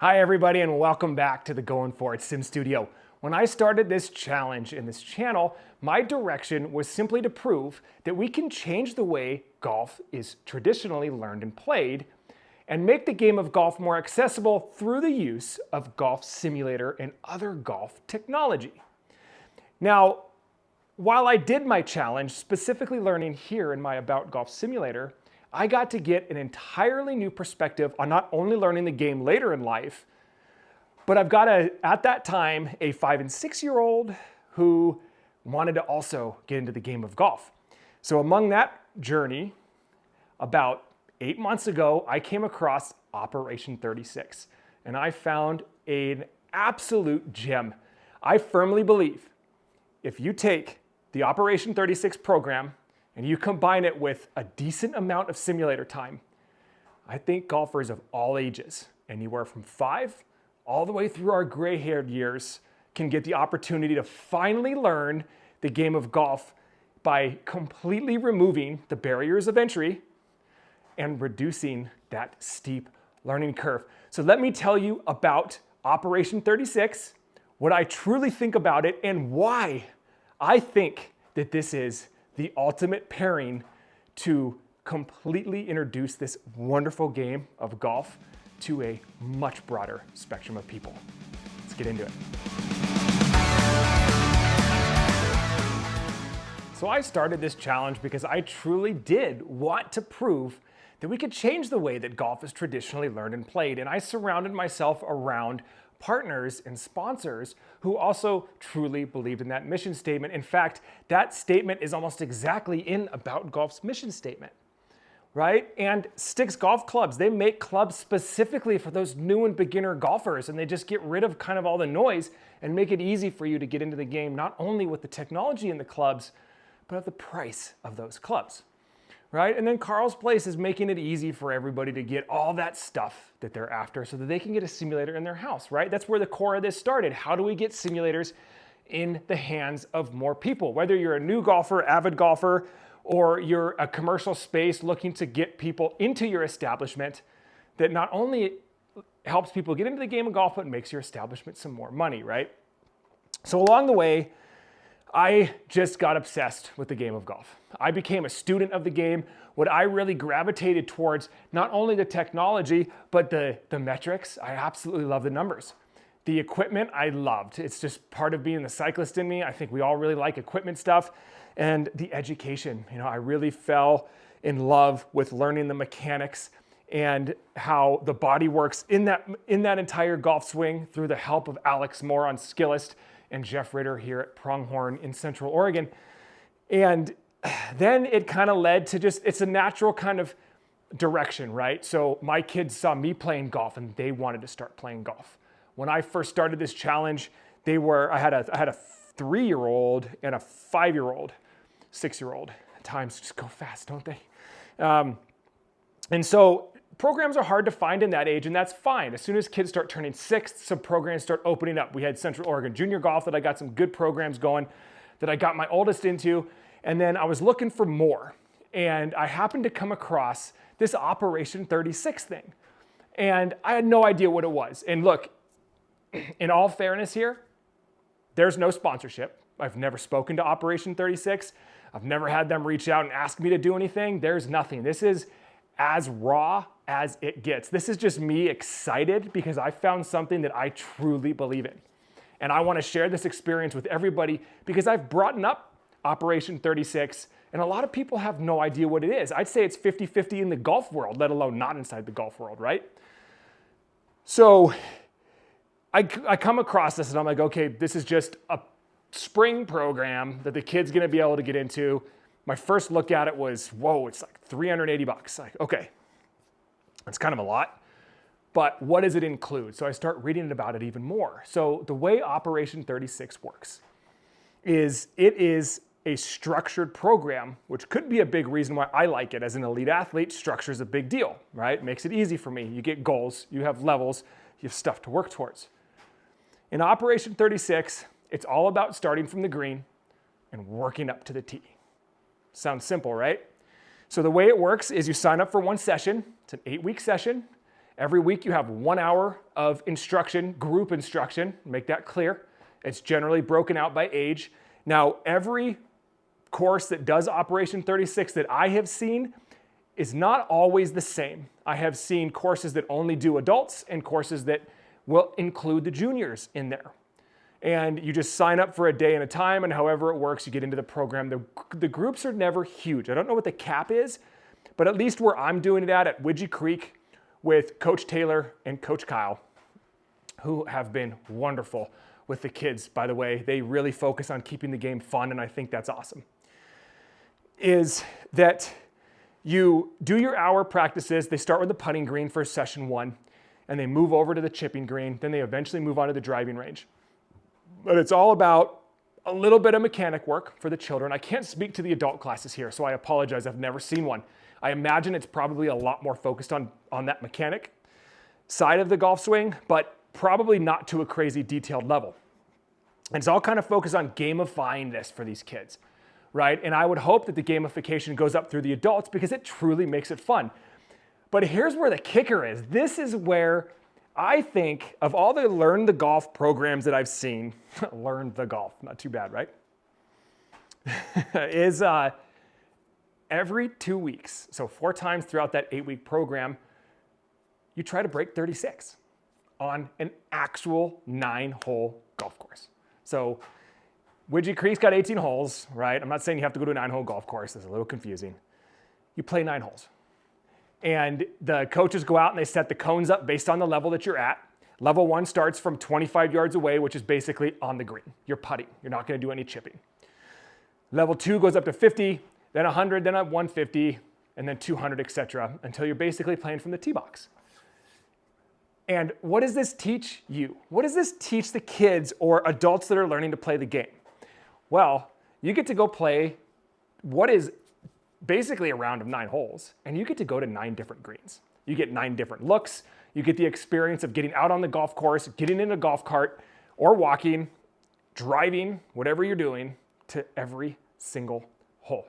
Hi everybody and welcome back to the Going For It Sim Studio. When I started this challenge in this channel, my direction was simply to prove that we can change the way golf is traditionally learned and played and make the game of golf more accessible through the use of golf simulator and other golf technology. Now, while I did my challenge specifically learning here in my About Golf simulator, I got to get an entirely new perspective on not only learning the game later in life, but I've got at that time, a 5 and 6-year-old who wanted to also get into the game of golf. So among that journey, about 8 months ago, I came across Operation36, and I found an absolute gem. I firmly believe if you take the Operation 36 program and you combine it with a decent amount of simulator time, I think golfers of all ages, anywhere from 5 all the way through our gray-haired years, can get the opportunity to finally learn the game of golf by completely removing the barriers of entry and reducing that steep learning curve. So let me tell you about Operation 36, what I truly think about it, and why I think that this is the ultimate pairing to completely introduce this wonderful game of golf to a much broader spectrum of people. Let's get into it. So I started this challenge because I truly did want to prove that we could change the way that golf is traditionally learned and played, and I surrounded myself around partners and sponsors who also truly believed in that mission statement. In fact, that statement is almost exactly in About Golf's mission statement, right? And Sticks Golf Clubs, they make clubs specifically for those new and beginner golfers, and they just get rid of kind of all the noise and make it easy for you to get into the game, not only with the technology in the clubs, but at the price of those clubs. Right? And then Carl's Place is making it easy for everybody to get all that stuff that they're after so that they can get a simulator in their house, right? That's where the core of this started. How do we get simulators in the hands of more people? Whether you're a new golfer, avid golfer, or you're a commercial space looking to get people into your establishment, that not only helps people get into the game of golf, but makes your establishment some more money, right? So along the way, I just got obsessed with the game of golf. I became a student of the game. What I really gravitated towards, not only the technology, but the metrics. I absolutely love the numbers. The equipment I loved. It's just part of being the cyclist in me. I think we all really like equipment stuff. And the education. I really fell in love with learning the mechanics and how the body works in that entire golf swing through the help of Alex Moore on Skillest and Jeff Ritter here at Pronghorn in Central Oregon. And then it kind of led to it's a natural kind of direction, right? So my kids saw me playing golf and they wanted to start playing golf. When I first started this challenge, I had a 3-year-old and a 5-year-old, 6-year-old. Times just go fast, don't they? And so programs are hard to find in that age, and that's fine. As soon as kids start turning 6, some programs start opening up. We had Central Oregon Junior Golf that I got some good programs going that I got my oldest into, and then I was looking for more. And I happened to come across this Operation 36 thing, and I had no idea what it was. And look, in all fairness here, there's no sponsorship. I've never spoken to Operation 36. I've never had them reach out and ask me to do anything. There's nothing. This is as raw as it gets. This is just me excited because I found something that I truly believe in. And I want to share this experience with everybody because I've brought up Operation 36 and a lot of people have no idea what it is. I'd say it's 50-50 in the golf world, let alone not inside the golf world, right? So I come across this and I'm like, okay, this is just a spring program that the kid's going to be able to get into. My first look at it was, whoa, it's like $380. Like, okay, that's kind of a lot, but what does it include? So I start reading about it even more. So the way Operation 36 works is it is a structured program, which could be a big reason why I like it. As an elite athlete, structure is a big deal, right? It makes it easy for me. You get goals, you have levels, you have stuff to work towards. In Operation 36, it's all about starting from the green and working up to the tee. Sounds simple, right? So the way it works is you sign up for one session. It's an 8-week session. Every week you have 1 hour of instruction, group instruction, make that clear. It's generally broken out by age. Now, every course that does Operation 36 that I have seen is not always the same. I have seen courses that only do adults and courses that will include the juniors in there. And you just sign up for a day and a time, and however it works, you get into the program. The groups are never huge. I don't know what the cap is, but at least where I'm doing it at Widgie Creek with Coach Taylor and Coach Kyle, who have been wonderful with the kids, by the way. They really focus on keeping the game fun, and I think that's awesome. Is that you do your hour practices. They start with the putting green for session 1, and they move over to the chipping green. Then they eventually move on to the driving range. But it's all about a little bit of mechanic work for the children. I can't speak to the adult classes here, so I apologize. I've never seen one. I imagine it's probably a lot more focused on that mechanic side of the golf swing, but probably not to a crazy detailed level. And it's all kind of focused on gamifying this for these kids, right? And I would hope that the gamification goes up through the adults because it truly makes it fun. But here's where the kicker is. This is where I think of all the Learn the Golf programs that I've seen, Learn the Golf, not too bad, right? is every 2 weeks, so 4 times throughout that 8-week program, you try to break 36 on an actual 9-hole golf course. So Widgie Creek's got 18 holes, right? I'm not saying you have to go to a 9-hole golf course. It's a little confusing. You play 9 holes. And the coaches go out and they set the cones up based on the level that you're at. Level 1 starts from 25 yards away, which is basically on the green. You're putting. You're not going to do any chipping. Level 2 goes up to 50, then 100, then 150, and then 200, etc., until you're basically playing from the tee box. And what does this teach you? What does this teach the kids or adults that are learning to play the game? Well, you get to go play what is basically a round of 9 holes, and you get to go to 9 different greens. You get 9 different looks. You get the experience of getting out on the golf course, getting in a golf cart, or walking, driving, whatever you're doing, to every single hole.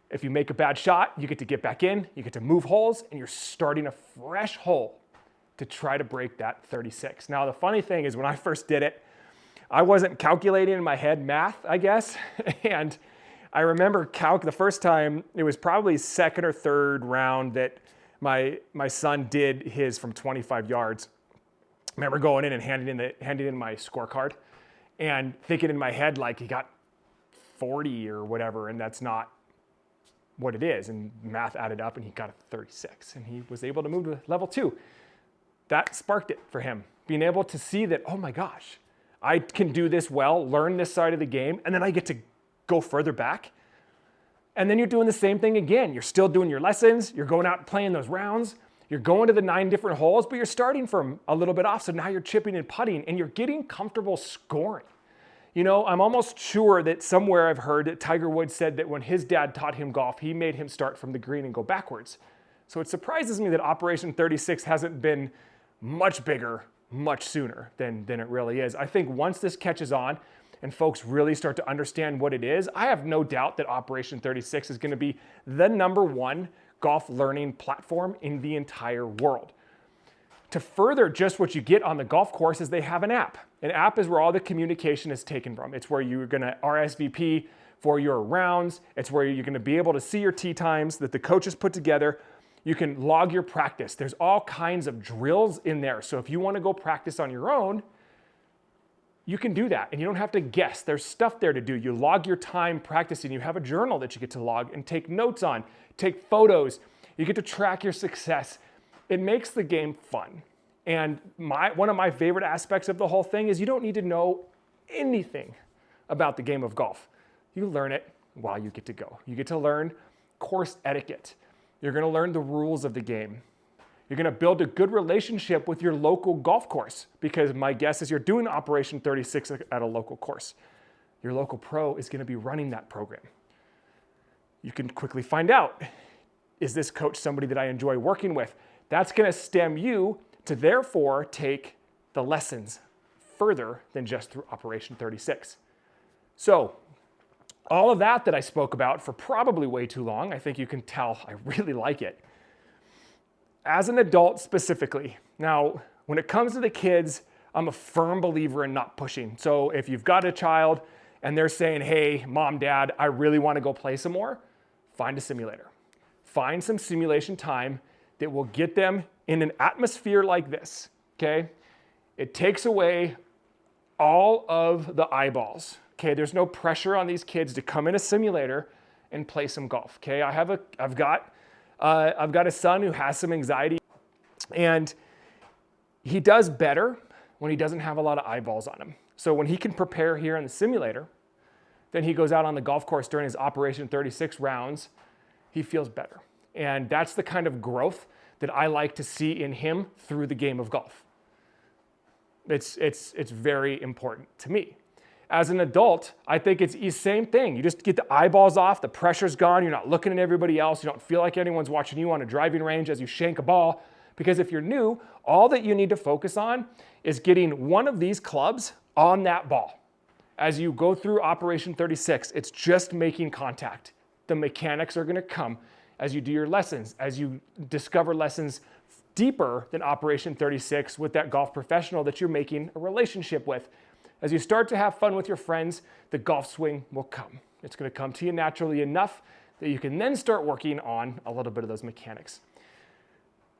If you make a bad shot, you get to get back in, you get to move holes, and you're starting a fresh hole to try to break that 36. Now, the funny thing is when I first did it, I wasn't calculating in my head math, I guess, and I remember the first time, it was probably second or third round that my son did his from 25 yards. I remember going in and handing in my scorecard and thinking in my head like he got 40 or whatever, and that's not what it is. And math added up and he got a 36 and he was able to move to level 2. That sparked it for him, being able to see that, oh my gosh, I can do this well, learn this side of the game, and then I get to go further back. And then you're doing the same thing again. You're still doing your lessons. You're going out and playing those rounds. You're going to the 9 different holes, but you're starting from a little bit off. So now you're chipping and putting and you're getting comfortable scoring. You know, I'm almost sure that somewhere I've heard that Tiger Woods said that when his dad taught him golf, he made him start from the green and go backwards. So it surprises me that Operation 36 hasn't been much bigger, much sooner than it really is. I think once this catches on, and folks really start to understand what it is, I have no doubt that Operation 36 is going to be the #1 golf learning platform in the entire world. To further just what you get on the golf course is they have an app. An app is where all the communication is taken from. It's where you're going to RSVP for your rounds. It's where you're going to be able to see your tee times that the coaches put together. You can log your practice. There's all kinds of drills in there. So if you want to go practice on your own, you can do that, and you don't have to guess. There's stuff there to do. You log your time practicing. You have a journal that you get to log and take notes on, take photos. You get to track your success. It makes the game fun. And one of my favorite aspects of the whole thing is you don't need to know anything about the game of golf. You learn it while you get to go. You get to learn course etiquette. You're going to learn the rules of the game. You're going to build a good relationship with your local golf course because my guess is you're doing Operation 36 at a local course. Your local pro is going to be running that program. You can quickly find out, is this coach somebody that I enjoy working with? That's going to stem you to therefore take the lessons further than just through Operation 36. So all of that I spoke about for probably way too long, I think you can tell I really like it. as an adult specifically. Now, when it comes to the kids, I'm a firm believer in not pushing. So if you've got a child and they're saying, hey, mom, dad, I really want to go play some more, find a simulator. Find some simulation time that will get them in an atmosphere like this, okay? It takes away all of the eyeballs, okay? There's no pressure on these kids to come in a simulator and play some golf, okay? I've got a son who has some anxiety, and he does better when he doesn't have a lot of eyeballs on him. So when he can prepare here in the simulator, then he goes out on the golf course during his Operation 36 rounds, he feels better. And that's the kind of growth that I like to see in him through the game of golf. It's very important to me. As an adult, I think it's the same thing. You just get the eyeballs off, the pressure's gone, you're not looking at everybody else, you don't feel like anyone's watching you on a driving range as you shank a ball. Because if you're new, all that you need to focus on is getting one of these clubs on that ball. As you go through Operation 36, it's just making contact. The mechanics are gonna come as you do your lessons, as you discover lessons deeper than Operation 36 with that golf professional that you're making a relationship with. As you start to have fun with your friends, the golf swing will come. It's gonna come to you naturally enough that you can then start working on a little bit of those mechanics.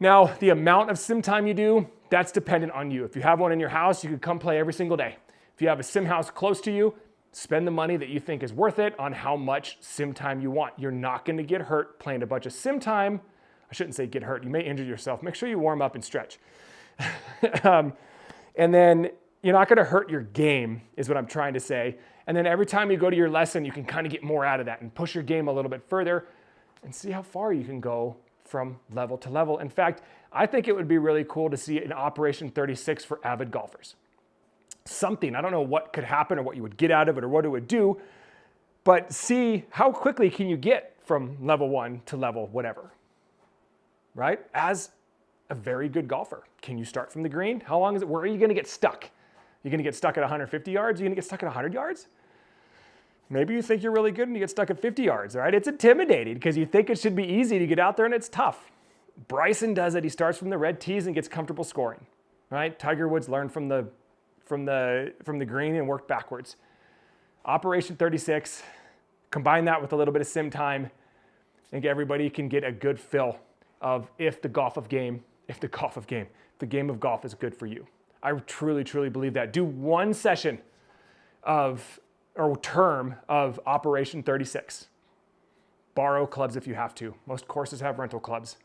Now, the amount of sim time you do, that's dependent on you. If you have one in your house, you could come play every single day. If you have a sim house close to you, spend the money that you think is worth it on how much sim time you want. You're not gonna get hurt playing a bunch of sim time. I shouldn't say get hurt, you may injure yourself. Make sure you warm up and stretch. And then you're not gonna hurt your game, is what I'm trying to say. And then every time you go to your lesson, you can kind of get more out of that and push your game a little bit further and see how far you can go from level to level. In fact, I think it would be really cool to see an Operation 36 for avid golfers. Something, I don't know what could happen or what you would get out of it or what it would do, but see how quickly can you get from level 1 to level whatever, right? As a very good golfer. Can you start from the green? How long is it? Where are you gonna get stuck? You're gonna get stuck at 150 yards? You're gonna get stuck at 100 yards? Maybe you think you're really good and you get stuck at 50 yards, right? It's intimidating because you think it should be easy to get out there and it's tough. Bryson does it. He starts from the red tees and gets comfortable scoring, right? Tiger Woods learned from the green and worked backwards. Operation 36, combine that with a little bit of sim time, and everybody can get a good fill of if the game of golf is good for you. I truly, truly believe that. Do one session or term of Operation 36. Borrow clubs if you have to. Most courses have rental clubs.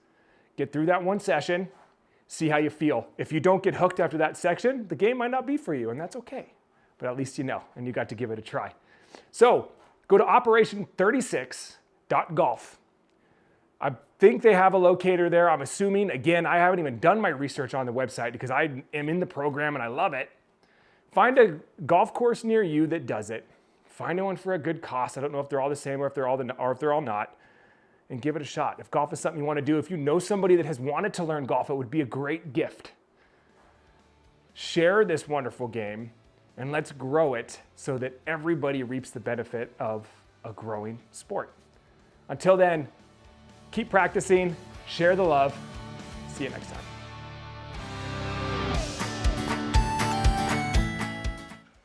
Get through that one session, see how you feel. If you don't get hooked after that section, the game might not be for you, and that's okay. But at least you know, and you got to give it a try. So go to operation36.golf. I think they have a locator there. I'm assuming, again, I haven't even done my research on the website because I am in the program and I love it. Find a golf course near you that does it. Find one for a good cost. I don't know if they're all the same or if they're all not. And give it a shot. If golf is something you want to do, if you know somebody that has wanted to learn golf, it would be a great gift. Share this wonderful game and let's grow it so that everybody reaps the benefit of a growing sport. Until then, keep practicing, share the love. See you next time.